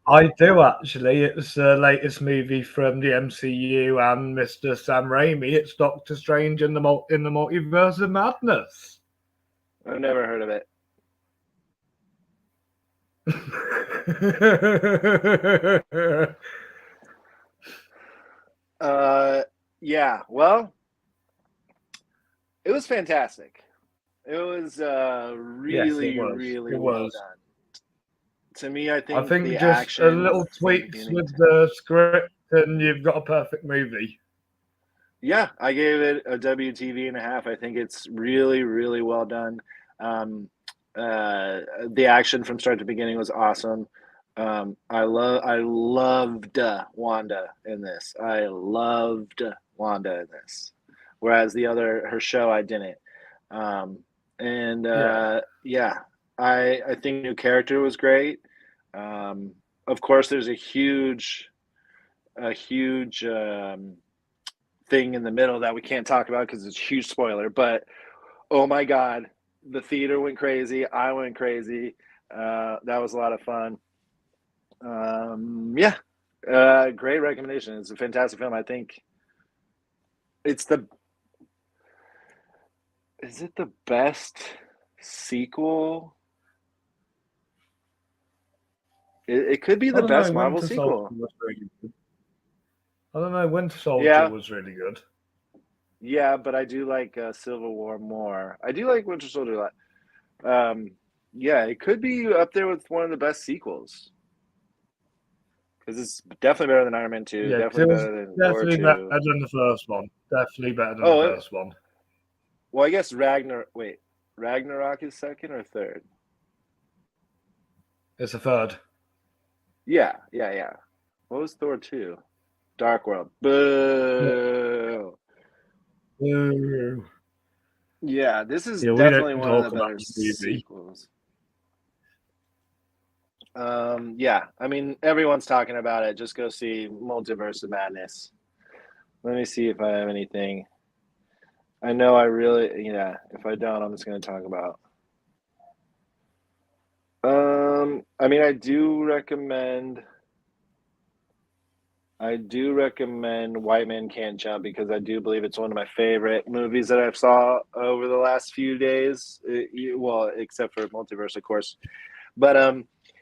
I do actually. It's the latest movie from the MCU and Mr. Sam Raimi. It's Doctor Strange in the Multiverse of Madness. I've never heard of it. Yeah, well, it was fantastic. It was really well done. To me, I think just action, a little tweaks with the script, and you've got a perfect movie. Yeah, I gave it a WTV.5. I think it's really, really well done. The action from start to beginning was awesome. I loved Wanda in this. I loved Wanda in this. Whereas her show, I didn't. Um, and Yeah. yeah, I think new character was great. Um, of course, there's a huge thing in the middle that we can't talk about because it's a huge spoiler. But oh my god, the theater went crazy. I went crazy. That was a lot of fun. Yeah, great recommendation. It's a fantastic film. I think it's the is it the best sequel? It could be I the don't know. best Marvel Winter Soldier sequel. was really good. I don't know. Winter Soldier Yeah, was really good. yeah, but I do like Civil War more. I do like Winter Soldier a lot. Yeah, it could be up there with one of the best sequels because it's definitely better than Iron Man 2, Yeah, 'cause definitely it was better than Thor definitely better 2. than the first one. Definitely better than the Oh, first one. well, I guess Ragnarok is second or third? It's a third. Yeah, yeah, yeah. What was Thor 2? Dark World. Yeah. Boo. Ooh. Yeah, this is Yeah, we definitely don't one of the talk about better the movie. sequels. Yeah, I mean, everyone's talking about it. Just go see Multiverse of Madness. Let me see if I have anything. I know I really, yeah, if I don't, I'm just going to talk about. I mean, I do recommend White Men Can't Jump because I do believe it's one of my favorite movies that I've saw over the last few days. Well, except for Multiverse, of course. But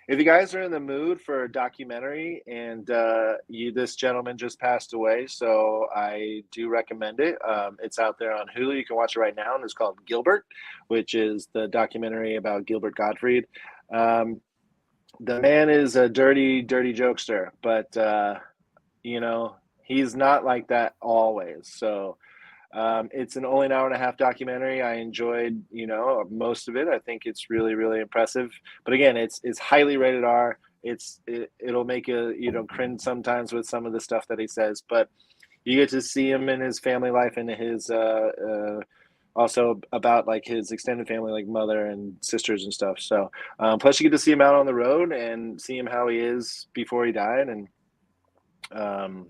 if you guys are in the mood for a documentary, and this gentleman just passed away, so I do recommend it. It's out there on Hulu. You can watch it right now, and it's called Gilbert, which is the documentary about Gilbert Gottfried. Um, the man is a dirty, dirty jokester, but he's not like that always. So it's an only an hour and a half documentary. I enjoyed, most of it. I think it's really, really impressive. But again, it's highly rated R. It'll make you cringe sometimes with some of the stuff that he says, but you get to see him in his family life and his also about like his extended family, like mother and sisters and stuff. So plus you get to see him out on the road and see him how he is before he died. And um,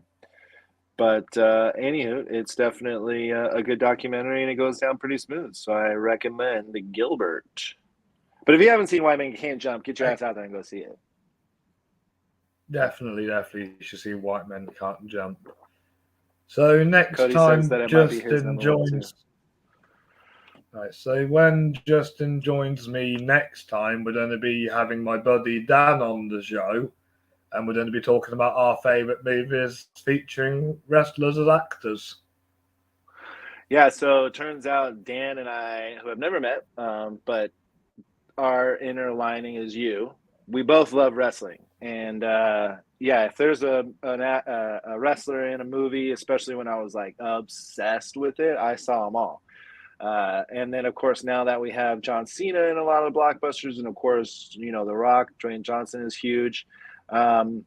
but anywho, it's definitely a good documentary and it goes down pretty smooth. So I recommend the Gilbert. But if you haven't seen White Man Can't Jump, get your ass out there and go see it. Definitely, definitely, you should see White Men Can't Jump. So next Cody says time, that it might be his Justin number one too. joins. Right, so when Justin joins me next time, we're going to be having my buddy Dan on the show, and we're going to be talking about our favourite movies featuring wrestlers as actors. Yeah, so it turns out Dan and I, who have never met, but our inner lining is you. We both love wrestling, and yeah, if there's a wrestler in a movie, especially when I was like obsessed with it, I saw them all. And then, of course, now that we have John Cena in a lot of blockbusters, and of course, The Rock, Dwayne Johnson is huge. Um,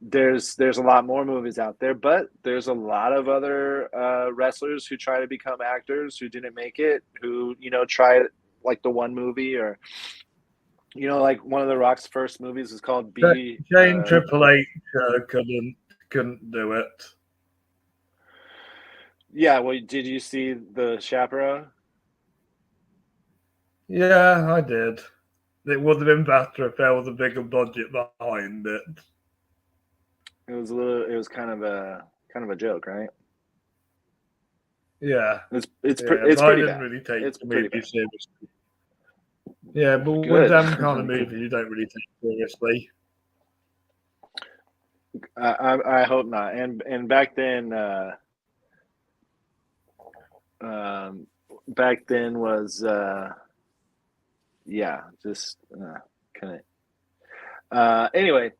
there's a lot more movies out there, but there's a lot of other wrestlers who try to become actors who didn't make it, who try like the one movie or like one of the Rock's first movies is called B. Shane Triple H couldn't do it. Yeah, well, did you see the Chaperone? Yeah, I did. It would have been better if there was a bigger budget behind it. It was kind of a joke, right? Yeah, It's but I pretty didn't bad. really take It's the pretty movie bad. seriously. Yeah, but with Good. them kind of movies, you don't really take seriously. I hope not. And back then was yeah, just kind of. Anyway,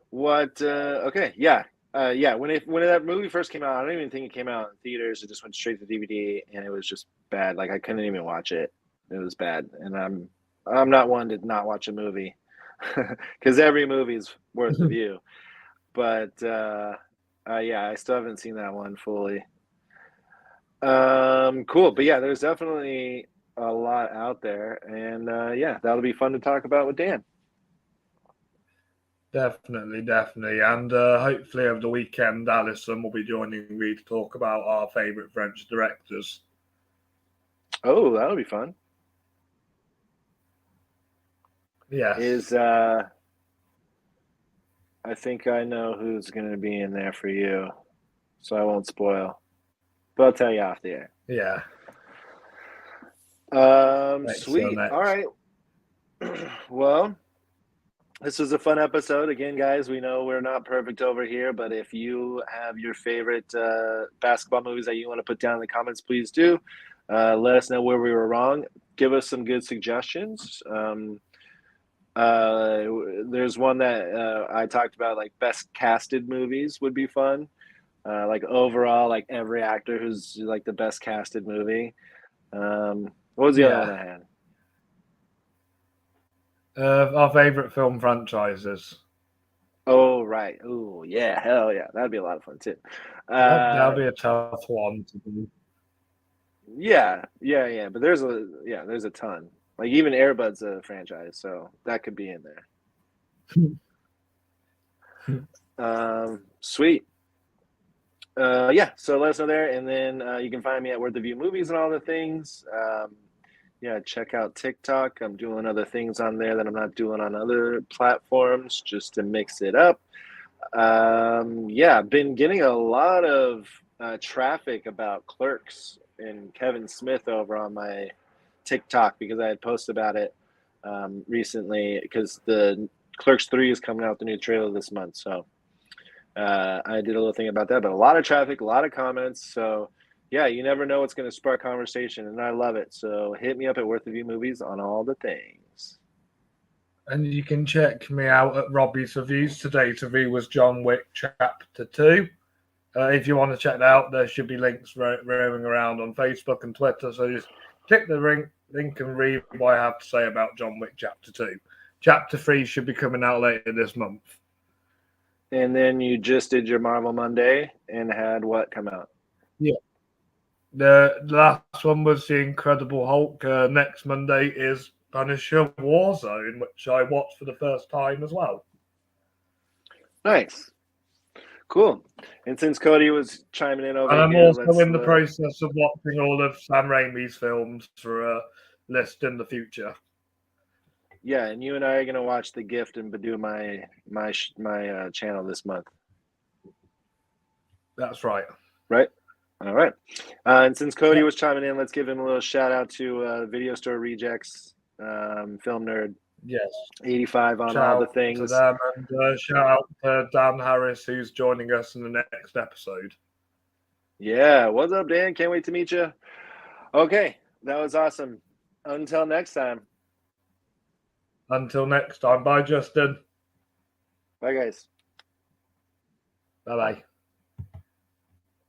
what? Okay, yeah. Yeah, when that movie first came out, I don't even think it came out in theaters. It just went straight to DVD, and it was just bad. Like I couldn't even watch it. It was bad, and I'm not one to not watch a movie. because every movie's worth a view. But yeah, I still haven't seen that one fully. Cool, but yeah, there's definitely a lot out there, and yeah, that'll be fun to talk about with Dan. Definitely. And hopefully over the weekend, Alison will be joining me to talk about our favourite French directors. Oh, that'll be fun. Yes. I think I know who's going to be in there for you, so I won't spoil, but I'll tell you off the air. Yeah. Sweet. All right. Well, this was a fun episode. Again, guys, we know we're not perfect over here, but if you have your favorite basketball movies that you want to put down in the comments, please do. Let us know where we were wrong. Give us some good suggestions. There's one that I talked about, like best casted movies would be fun. Like overall, like every actor who's like the best casted movie. What was the other one I had? Our favourite film franchises. Oh, right. Oh, yeah. Hell yeah. That'd be a lot of fun, too. That'll be a tough one to do. Yeah. But there's a ton. Like even Air Bud's a franchise, so that could be in there. Sweet. Yeah, so let us know there, and then you can find me at Worth the View Movies and all the things. Yeah, check out TikTok. I'm doing other things on there that I'm not doing on other platforms, just to mix it up. Yeah, I've been getting a lot of traffic about Clerks and Kevin Smith over on my TikTok because I had posted about it recently, because the Clerks 3 is coming out, the new trailer this month. So I did a little thing about that, but a lot of traffic, a lot of comments. So yeah, you never know what's going to spark conversation, and I love it. So hit me up at Worth the View Movies on all the things. And you can check me out at Robbie's Reviews. Today's review was John Wick Chapter 2. If you want to check that out, there should be links roaming around on Facebook and Twitter. So just click the link and read what I have to say about John Wick Chapter 2. Chapter 3 should be coming out later this month. And then you just did your Marvel Monday and had what come out? Yeah. The last one was The Incredible Hulk. Next Monday is Punisher Warzone, which I watched for the first time as well. Nice. Cool. And since Cody was chiming in over and here, I'm also in the process of watching all of Sam Raimi's films for a list in the future. Yeah, and you and I are going to watch The Gift and do my channel this month. That's right. Right? All right. And since Cody was chiming in, let's give him a little shout out to Video Store Rejects, Film Nerd. Yes. 85 on shout all the things. To them, and shout out to Dan Harris, who's joining us in the next episode. Yeah. What's up, Dan? Can't wait to meet you. Okay. That was awesome. Until next time. Bye, Justin. Bye, guys. Bye-bye.